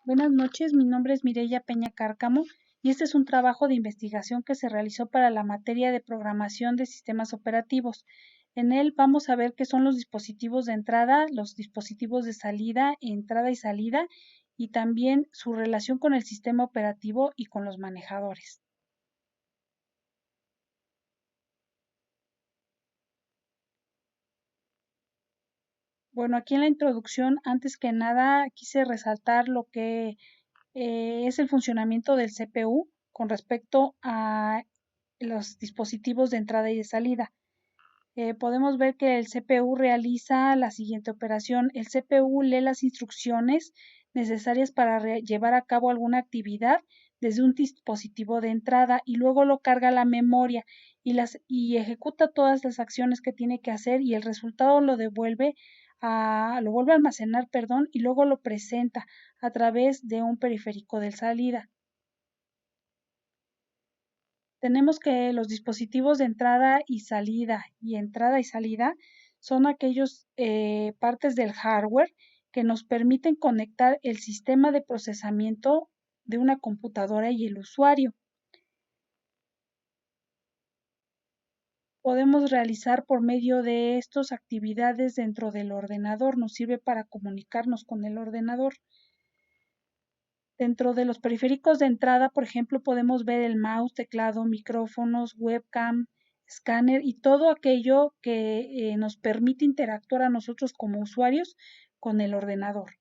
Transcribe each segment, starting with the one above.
Buenas noches, mi nombre es Mireya Peña Cárcamo y este es un trabajo de investigación que se realizó para la materia de programación de sistemas operativos. En él vamos a ver qué son los dispositivos de entrada, los dispositivos de salida, entrada y salida, y también su relación con el sistema operativo y con los manejadores. Bueno, aquí en la introducción, antes que nada, quise resaltar lo que es el funcionamiento del CPU con respecto a los dispositivos de entrada y de salida. Podemos ver que el CPU realiza la siguiente operación. El CPU lee las instrucciones necesarias para llevar a cabo alguna actividad desde un dispositivo de entrada y luego lo carga a la memoria y ejecuta todas las acciones que tiene que hacer y el resultado lo vuelve a almacenar, perdón, y luego lo presenta a través de un periférico de salida. Tenemos que los dispositivos de entrada y salida son aquellos partes del hardware que nos permiten conectar el sistema de procesamiento de una computadora y el usuario. Podemos realizar por medio de estas actividades dentro del ordenador, nos sirve para comunicarnos con el ordenador. Dentro de los periféricos de entrada, por ejemplo, podemos ver el mouse, teclado, micrófonos, webcam, escáner y todo aquello que nos permite interactuar a nosotros como usuarios con el ordenador.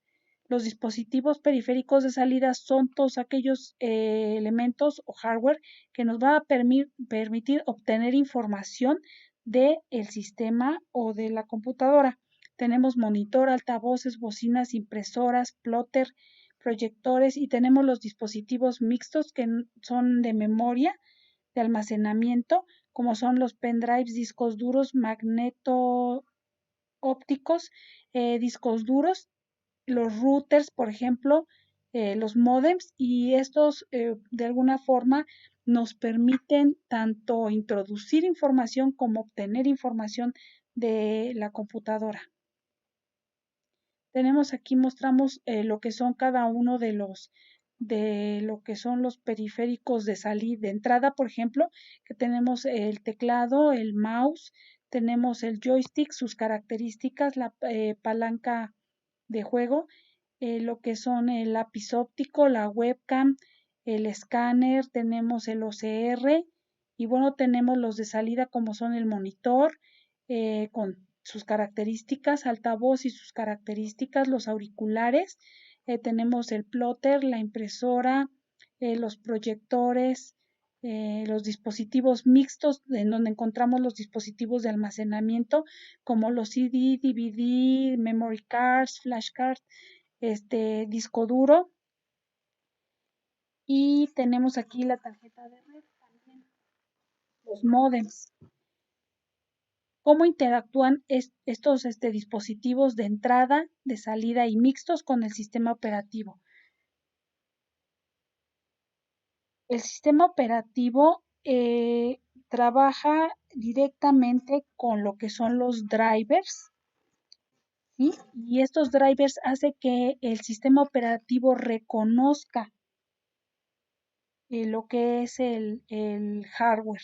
Los dispositivos periféricos de salida son todos aquellos elementos o hardware que nos va a permitir obtener información del sistema o de la computadora. Tenemos monitor, altavoces, bocinas, impresoras, plotter, proyectores y tenemos los dispositivos mixtos que son de memoria, de almacenamiento, como son los pendrives, discos duros, magneto ópticos, discos duros, los routers, por ejemplo, los modems y estos de alguna forma nos permiten tanto introducir información como obtener información de la computadora. Tenemos aquí, mostramos lo que son cada uno de lo que son los periféricos de salida, de entrada, por ejemplo, que tenemos el teclado, el mouse, tenemos el joystick, sus características, la palanca de juego, lo que son el lápiz óptico, la webcam, el escáner, tenemos el OCR y bueno, tenemos los de salida como son el monitor, con sus características, altavoz y sus características, los auriculares, tenemos el plotter, la impresora, los proyectores, los dispositivos mixtos, en donde encontramos los dispositivos de almacenamiento como los CD, DVD, memory cards, flash cards, disco duro. Y tenemos aquí la tarjeta de red también, los modems. ¿Cómo interactúan estos dispositivos de entrada, de salida y mixtos con el sistema operativo? El sistema operativo trabaja directamente con lo que son los drivers, ¿sí? Y estos drivers hacen que el sistema operativo reconozca lo que es el hardware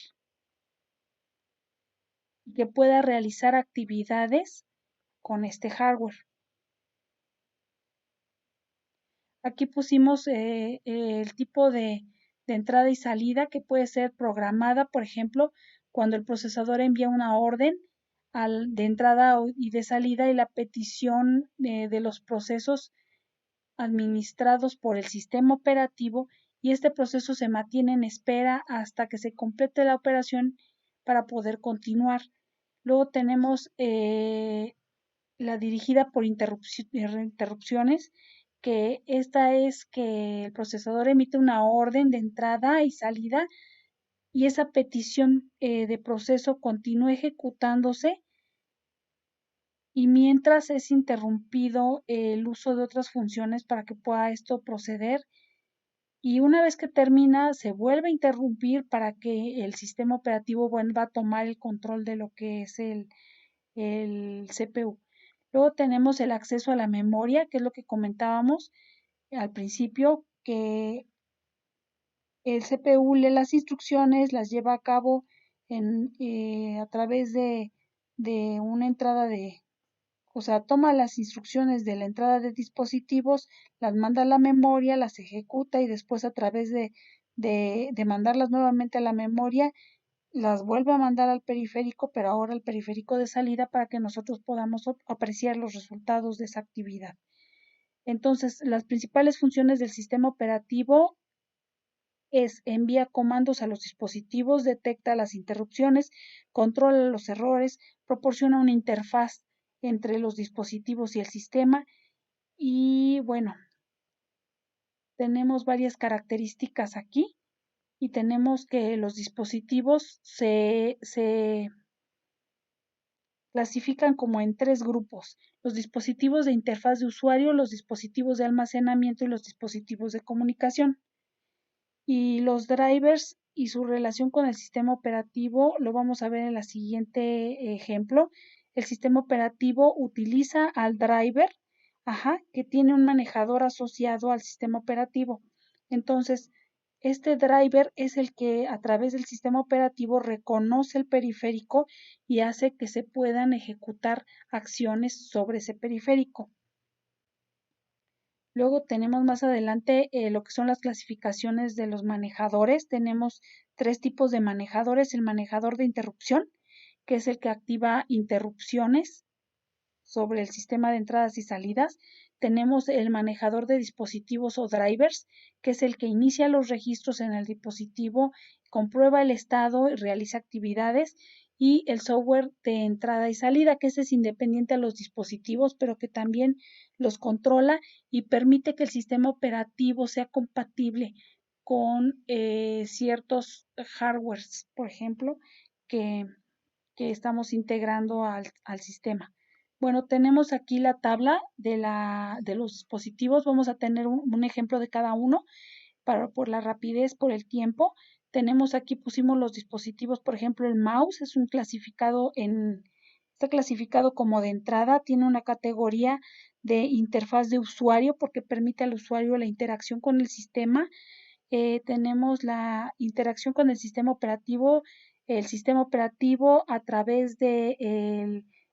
y que pueda realizar actividades con este hardware. Aquí pusimos el tipo de entrada y salida que puede ser programada, por ejemplo, cuando el procesador envía una orden de entrada y de salida y la petición de los procesos administrados por el sistema operativo y este proceso se mantiene en espera hasta que se complete la operación para poder continuar. Luego tenemos la dirigida por interrupciones, que esta es que el procesador emite una orden de entrada y salida y esa petición de proceso continúa ejecutándose y mientras es interrumpido el uso de otras funciones para que pueda esto proceder y una vez que termina se vuelve a interrumpir para que el sistema operativo vuelva a tomar el control de lo que es el CPU. Luego tenemos el acceso a la memoria, que es lo que comentábamos. al principio que el CPU lee las instrucciones, las lleva a cabo a través de una entrada o sea, toma las instrucciones de la entrada de dispositivos, las manda a la memoria, las ejecuta y después a través de mandarlas nuevamente a la memoria, las vuelve a mandar al periférico, pero ahora al periférico de salida para que nosotros podamos apreciar los resultados de esa actividad. Entonces, las principales funciones del sistema operativo es envía comandos a los dispositivos, detecta las interrupciones, controla los errores, proporciona una interfaz entre los dispositivos y el sistema y bueno, tenemos varias características aquí y tenemos que los dispositivos se clasifican como en tres grupos: los dispositivos de interfaz de usuario, los dispositivos de almacenamiento y los dispositivos de comunicación. Y los drivers y su relación con el sistema operativo lo vamos a ver en el siguiente ejemplo. El sistema operativo utiliza al driver, que tiene un manejador asociado al sistema operativo. Entonces, este driver es el que a través del sistema operativo reconoce el periférico y hace que se puedan ejecutar acciones sobre ese periférico. Luego tenemos más adelante lo que son las clasificaciones de los manejadores. Tenemos tres tipos de manejadores: el manejador de interrupción, que es el que activa interrupciones sobre el sistema de entradas y salidas. Tenemos el manejador de dispositivos o drivers, que es el que inicia los registros en el dispositivo, comprueba el estado y realiza actividades. Y el software de entrada y salida, que ese es independiente a los dispositivos, pero que también los controla y permite que el sistema operativo sea compatible con ciertos hardwares, por ejemplo, que, que estamos integrando al sistema. Bueno, tenemos aquí la tabla de los dispositivos. Vamos a tener un ejemplo de cada uno por la rapidez, por el tiempo. Tenemos aquí, pusimos los dispositivos, por ejemplo, el mouse es está clasificado como de entrada, tiene una categoría de interfaz de usuario porque permite al usuario la interacción con el sistema. Tenemos la interacción con el sistema operativo a través de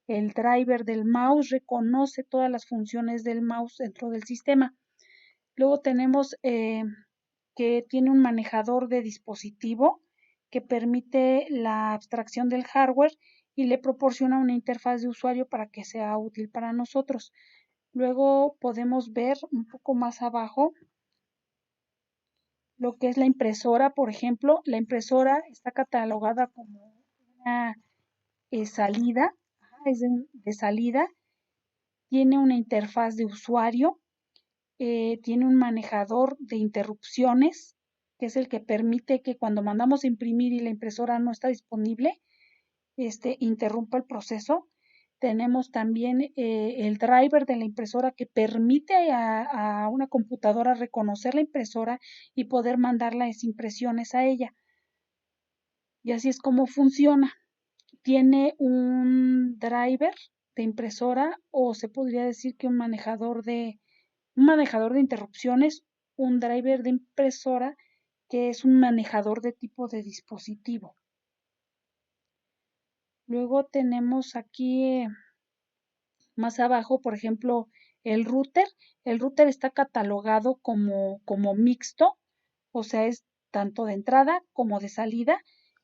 el driver del mouse reconoce todas las funciones del mouse dentro del sistema. Luego tenemos que tiene un manejador de dispositivo que permite la abstracción del hardware y le proporciona una interfaz de usuario para que sea útil para nosotros. Luego podemos ver un poco más abajo lo que es la impresora. Por ejemplo, la impresora está catalogada como una salida, es de salida, tiene una interfaz de usuario, tiene un manejador de interrupciones, que es el que permite que cuando mandamos a imprimir y la impresora no está disponible, interrumpa el proceso. Tenemos también el driver de la impresora que permite a una computadora reconocer la impresora y poder mandar las impresiones a ella. Y así es como funciona. Tiene un driver de impresora, o se podría decir que un manejador de interrupciones, un driver de impresora que es un manejador de tipo de dispositivo. Luego tenemos aquí más abajo, por ejemplo, el router. El router está catalogado como mixto, o sea, es tanto de entrada como de salida.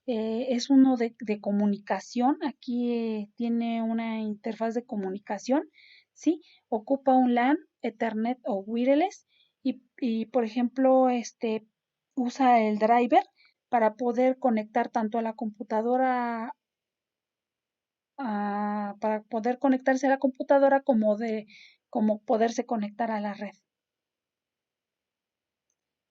Es uno de comunicación. Aquí tiene una interfaz de comunicación, ¿sí? Ocupa un LAN, Ethernet o wireless por ejemplo, usa el driver para poder conectar tanto a la computadora para poder conectarse a la computadora como poderse conectar a la red.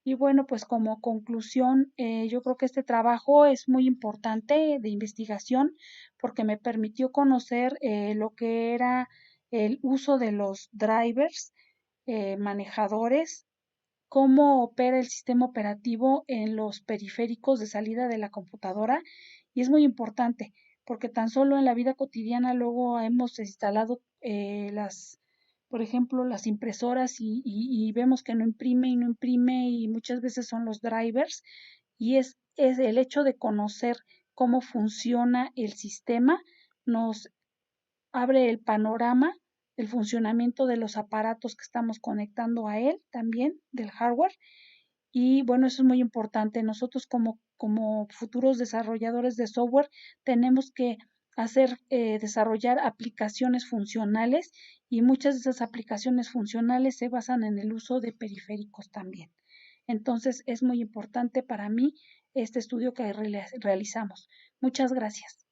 Y bueno, pues como conclusión, yo creo que este trabajo es muy importante de investigación porque me permitió conocer lo que era el uso de los drivers, manejadores, cómo opera el sistema operativo en los periféricos de salida de la computadora. Y es muy importante porque tan solo en la vida cotidiana luego hemos instalado por ejemplo, las impresoras y vemos que no imprime y no imprime y muchas veces son los drivers y es el hecho de conocer cómo funciona el sistema nos abre el panorama del funcionamiento de los aparatos que estamos conectando a él también, del hardware. Y bueno, eso es muy importante. Nosotros como futuros desarrolladores de software tenemos que desarrollar aplicaciones funcionales y muchas de esas aplicaciones funcionales se basan en el uso de periféricos también. Entonces es muy importante para mí este estudio que realizamos. Muchas gracias.